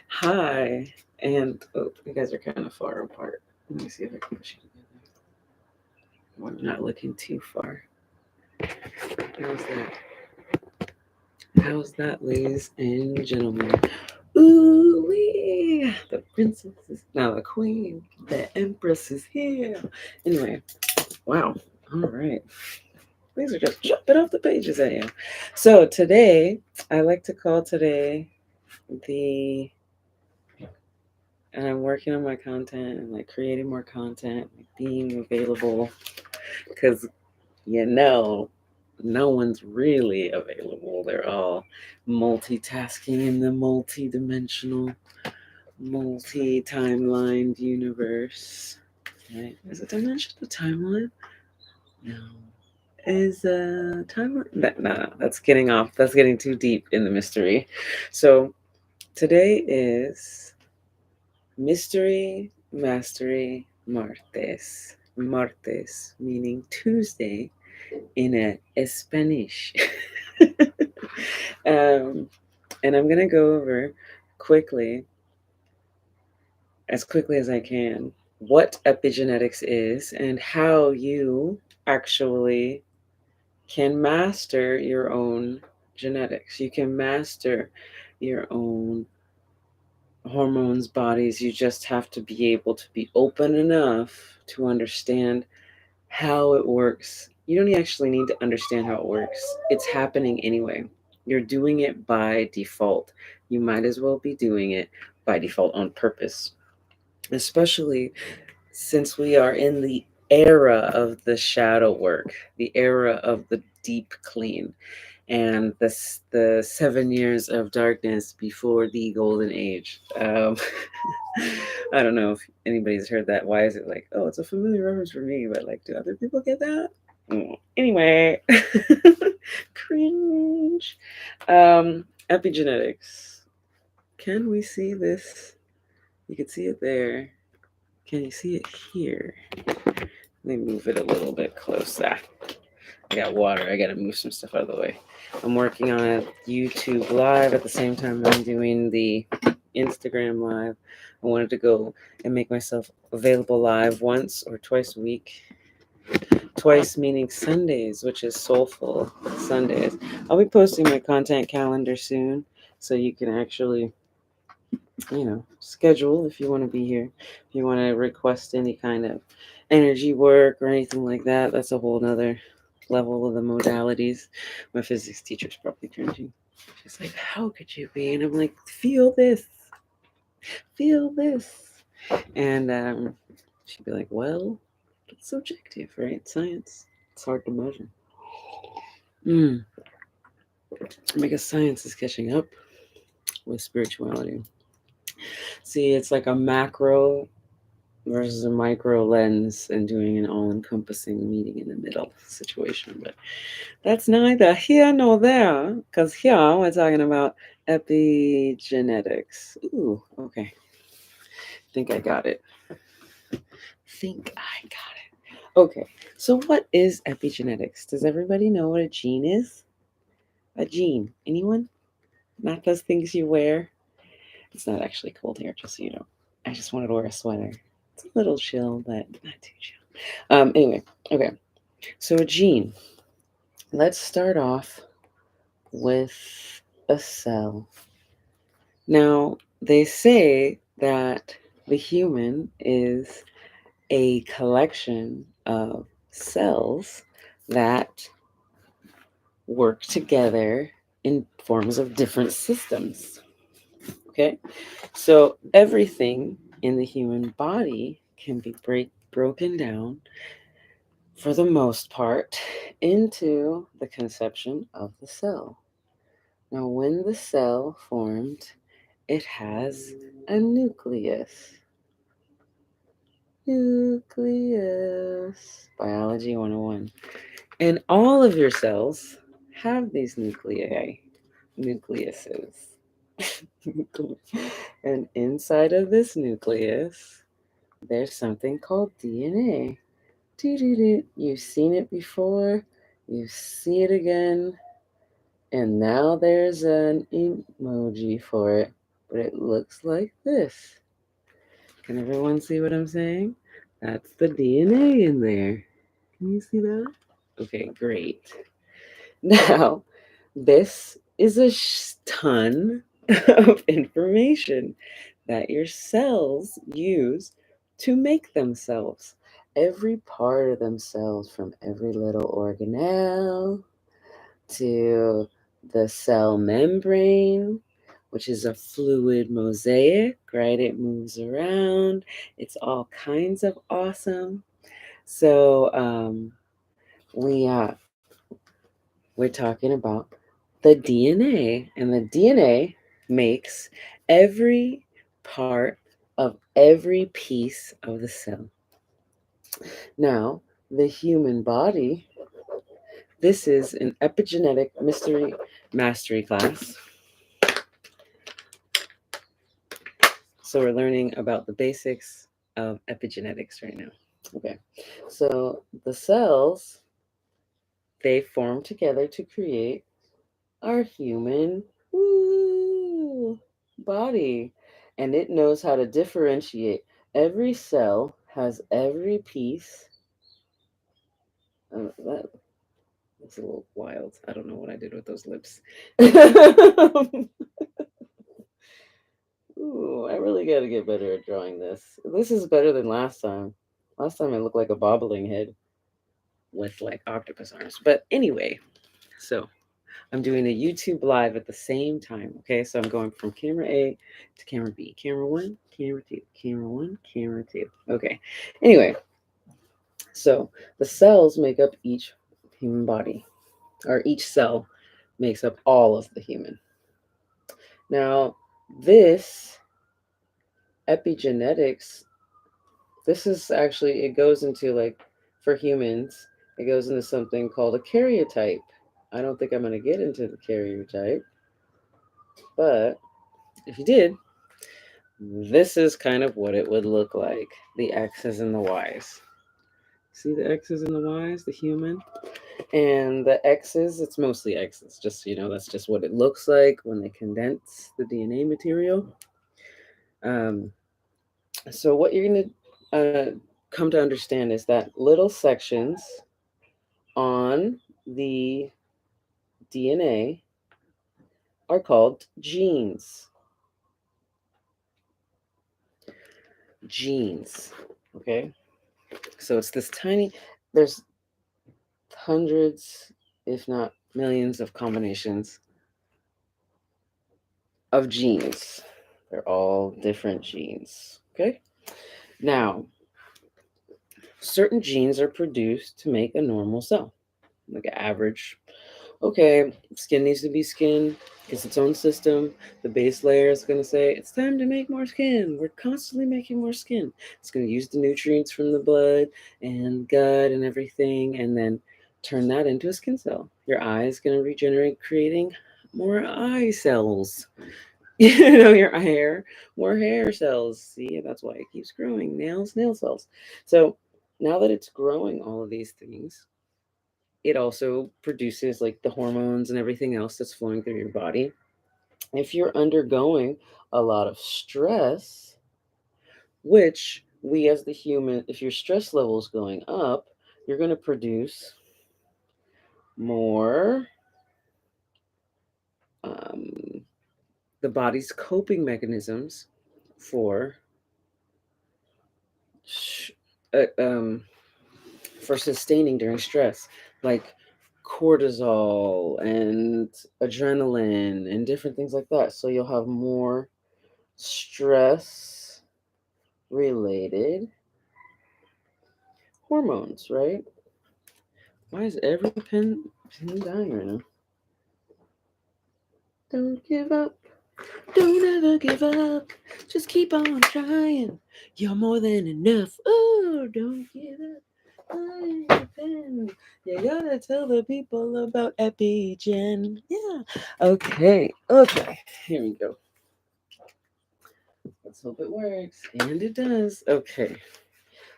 Hi, and oh, you guys are kind of far apart. Let me see if I can push you together. We're not looking too far. How's that? How's that, ladies and gentlemen? Ooh wee! The princess is now the queen. The empress is here. Anyway, wow. All right. These are just jumping off the pages at you. So today, I like to call today the and I'm working on my content and like creating more content, like being available because no one's really available. They're all multitasking in the multi-dimensional, multi-timelined universe. Right? Is it dimension the timeline? No. Is timeline? No, that's getting off. That's getting too deep in the mystery. So today is Mystery Mastery Martes. Martes, meaning Tuesday in Spanish. um, and I'm going to go over quickly, as quickly as I can, what epigenetics is and how you actually can master your own genetics. You can master your own hormones, bodies. You just have to be able to be open enough to understand how it works. You don't actually need to understand how it works, it's happening anyway. You're doing it by default. You might as well be doing it by default on purpose, especially since we are in the era of the shadow work, the era of the deep clean, and the 7 years of darkness before the golden age. I don't know if anybody's heard that. Why is it like, oh, it's a familiar reference for me, but like, do other people get that? Anyway, cringe. Epigenetics. Can we see this? You can see it there. Can you see it here? Let me move it a little bit closer. I got water. I got to move some stuff out of the way. I'm working on a YouTube live at the same time I'm doing the Instagram live. I wanted to go and make myself available live once or twice a week. Twice meaning Sundays, which is Soulful Sundays. I'll be posting my content calendar soon so you can actually, schedule if you want to be here. If you want to request any kind of energy work or anything like that, that's a whole nother level of the modalities. My physics teacher's probably cringing. She's like, how could you be? And I'm like, feel this. And she'd be like, well, it's subjective, right? Science. It's hard to measure. Because science is catching up with spirituality. See, it's like a macro versus a micro lens and doing an all encompassing meeting in the middle situation. But that's neither here nor there, because here we're talking about epigenetics. Ooh, okay. Think I got it. Okay, so what is epigenetics? Does everybody know what a gene is? A gene. Anyone? Not those things you wear? It's not actually cold here, just so you know. I just wanted to wear a sweater. It's a little chill, but not too chill. Anyway, okay. So a gene. Let's start off with a cell. Now, they say that the human is a collection of cells that work together in forms of different systems. Okay? So everything in the human body can be broken down for the most part into the conception of the cell. Now, when the cell formed, it has a nucleus. Nucleus. Biology 101. And all of your cells have these nucleuses. And inside of this nucleus, there's something called DNA. You've seen it before, you see it again. And now there's an emoji for it, but it looks like this. Can everyone see what I'm saying? That's the DNA in there. Can you see that? Okay, great. Now, this is a ton of information that your cells use to make themselves. Every part of themselves, from every little organelle to the cell membrane, which is a fluid mosaic, right? It moves around. It's all kinds of awesome. So we we're talking about the DNA, and the DNA makes every part of every piece of the cell. Now, the human body, this is an epigenetic mystery mastery class. So we're learning about the basics of epigenetics right now. Okay. So the cells, they form together to create our human woo, body. And it knows how to differentiate. Every cell has every piece. That's a little wild. I don't know what I did with those lips. Ooh, I really got to get better at drawing this. This is better than last time. Last time I looked like a bobbling head with like octopus arms. But anyway, so I'm doing a YouTube live at the same time. Okay, so I'm going from camera A to camera B. Camera one, camera two, camera one, camera two. Okay. Anyway, so the cells make up each human body, or each cell makes up all of the human. Now, this epigenetics, this is actually, it goes into like, for humans, it goes into something called a karyotype. I don't think I'm going to get into the karyotype, but if you did, this is kind of what it would look like, the X's and the Y's. See the X's and the Y's, the human? And the X's, it's mostly X's, just so you know, that's just what it looks like when they condense the DNA material. Um, so, what you're going to come to understand is that little sections on the DNA are called genes. Genes. Okay? So, it's this tiny, there's hundreds, if not millions, of combinations of genes. They're all different genes. Okay? Now, certain genes are produced to make a normal cell, like an average. Okay, skin needs to be skin. It's its own system. The base layer is going to say, it's time to make more skin. We're constantly making more skin. It's going to use the nutrients from the blood and gut and everything, and then turn that into a skin cell. Your eye is going to regenerate, creating more eye cells. Your hair, more hair cells. See, that's why it keeps growing. Nails, nail cells. So now that it's growing all of these things, it also produces like the hormones and everything else that's flowing through your body. If you're undergoing a lot of stress, which we as the human, if your stress level is going up, you're going to produce more um, the body's coping mechanisms for sh- uh, um, for sustaining during stress, like cortisol and adrenaline and different things like that. So you'll have more stress related hormones, right? Why is every pin dying right now? Don't give up. Don't ever give up. Just keep on trying. You're more than enough. Oh, don't give up. You gotta tell the people about Epigen. Yeah. Okay. Okay. Here we go. Let's hope it works. And it does. Okay.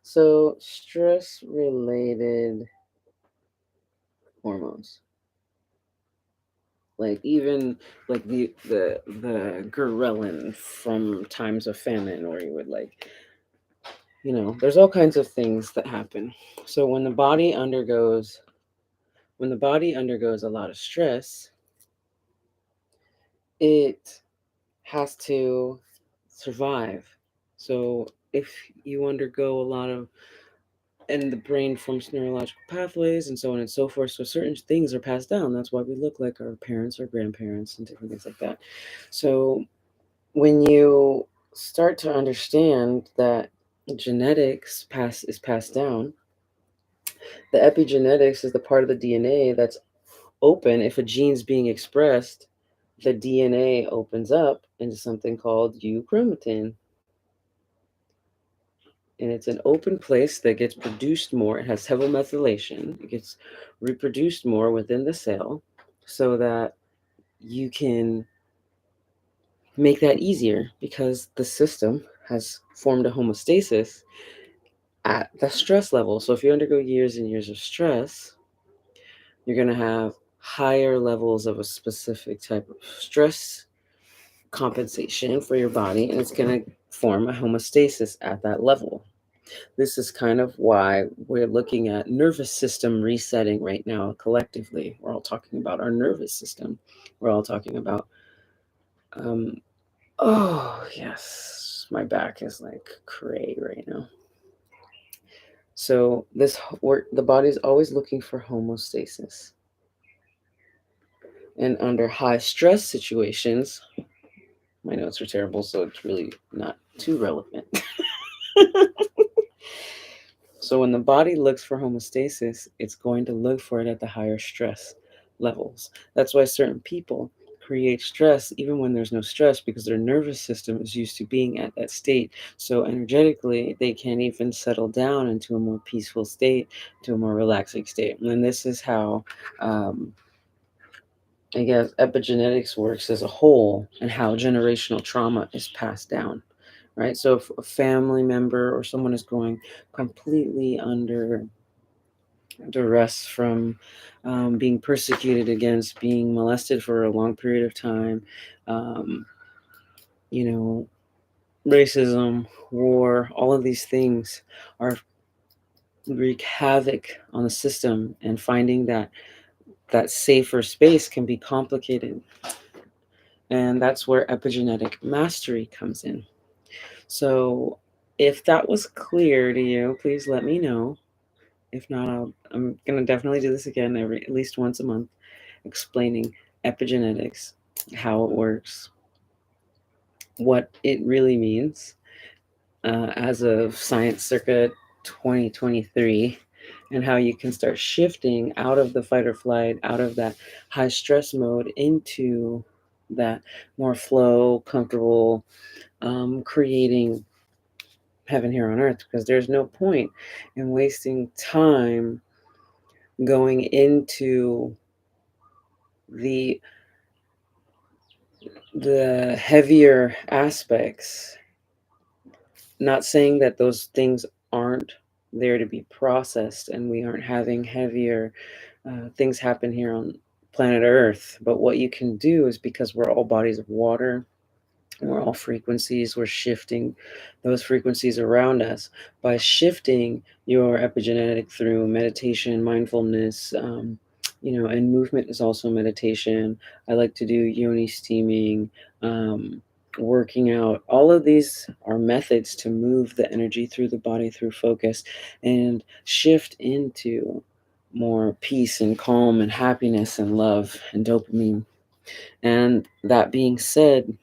So, stress related hormones. Like even like the ghrelin from times of famine, where you would like, there's all kinds of things that happen. So when the body undergoes a lot of stress, it has to survive. So if you undergo a lot of, and the brain forms neurological pathways and so on and so forth, so certain things are passed down. That's why we look like our parents or grandparents and different things like that. So when you start to understand that genetics is passed down, the epigenetics is the part of the DNA that's open. If a gene's being expressed, the DNA opens up into something called euchromatin. And it's an open place that gets produced more. It has heavy methylation. It gets reproduced more within the cell so that you can make that easier, because the system has formed a homeostasis at the stress level. So if you undergo years and years of stress, you're going to have higher levels of a specific type of stress compensation for your body, and it's going to form a homeostasis at that level. This is kind of why we're looking at nervous system resetting right now collectively. We're all talking about our nervous system. We're all talking about, um, oh, yes, my back is like cray right now. So the body's always looking for homeostasis. And under high stress situations, my notes are terrible, so it's really not too relevant. So when the body looks for homeostasis, it's going to look for it at the higher stress levels. That's why certain people create stress even when there's no stress, because their nervous system is used to being at that state. So energetically, they can even settle down into a more peaceful state, to a more relaxing state. And this is how, I guess, epigenetics works as a whole, and how generational trauma is passed down. Right? So if a family member or someone is going completely under duress from being persecuted against, being molested for a long period of time, um, you know, racism, war, all of these things are wreak havoc on the system, and finding that safer space can be complicated. And that's where epigenetic mastery comes in. So if that was clear to you, please let me know. If not, I'm going to definitely do this again at least once a month, explaining epigenetics, how it works, what it really means as of science circa 2023, and how you can start shifting out of the fight or flight, out of that high stress mode, into that more flow, comfortable, creating heaven here on earth. Because there's no point in wasting time going into the heavier aspects. Not saying that those things aren't there to be processed and we aren't having heavier things happen here on planet Earth, but what you can do is, because we're all bodies of water, we're all frequencies, we're shifting those frequencies around us by shifting your epigenetic through meditation, mindfulness, and movement is also meditation. I like to do yoni steaming, um, working out. All of these are methods to move the energy through the body through focus, and shift into more peace and calm and happiness and love and dopamine. And that being said,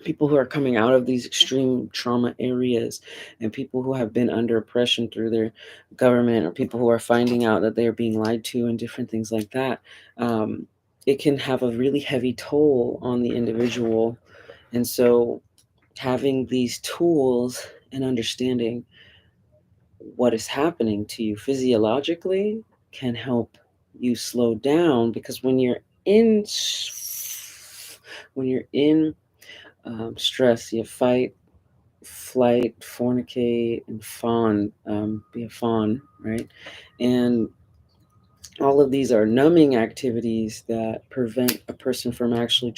people who are coming out of these extreme trauma areas, and people who have been under oppression through their government, or people who are finding out that they are being lied to and different things like that, it can have a really heavy toll on the individual. And so having these tools and understanding what is happening to you physiologically can help you slow down, because when you're in stress, you fight, flight, fornicate, and fawn, be a fawn, right? And All of these are numbing activities that prevent a person from actually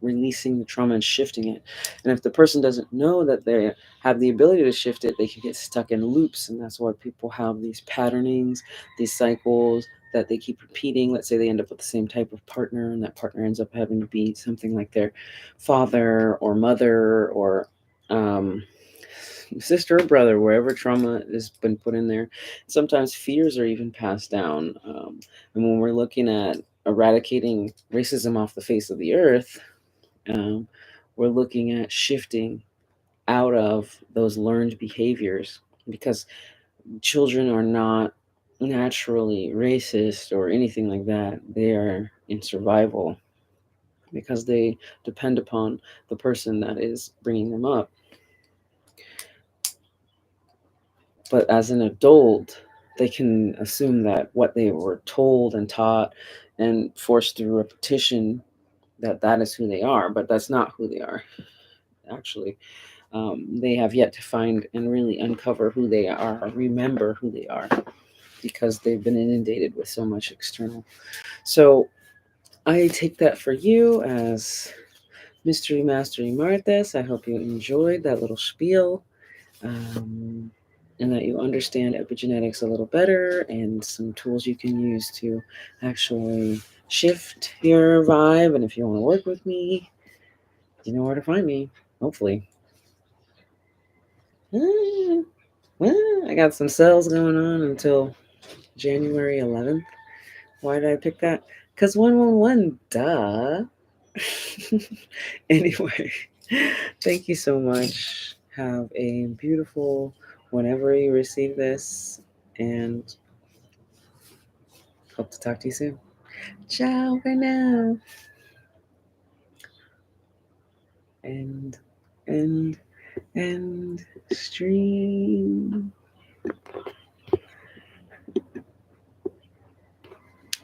releasing the trauma and shifting it. And if the person doesn't know that they have the ability to shift it, they can get stuck in loops. And that's why people have these patternings, these cycles that they keep repeating. Let's say they end up with the same type of partner, and that partner ends up having to be something like their father or mother or um, sister or brother, wherever trauma has been put in there. Sometimes fears are even passed down. And when we're looking at eradicating racism off the face of the earth, um, we're looking at shifting out of those learned behaviors, because children are not naturally racist or anything like that. They are in survival because they depend upon the person that is bringing them up. But as an adult, they can assume that what they were told and taught and forced through repetition, that that is who they are, but that's not who they are. Actually, they have yet to find and really uncover who they are, or remember who they are, because they've been inundated with so much external. So I take that for you as Mystery Mastery Martes. I hope you enjoyed that little spiel, um, and that you understand epigenetics a little better and some tools you can use to actually shift your vibe. And if you want to work with me, you know where to find me, hopefully. Ah, I got some sales going on until January 11th. Why did I pick that? Because 111, duh. Anyway, thank you so much. Have a beautiful whenever you receive this, and hope to talk to you soon. Ciao for now. And, and, and stream.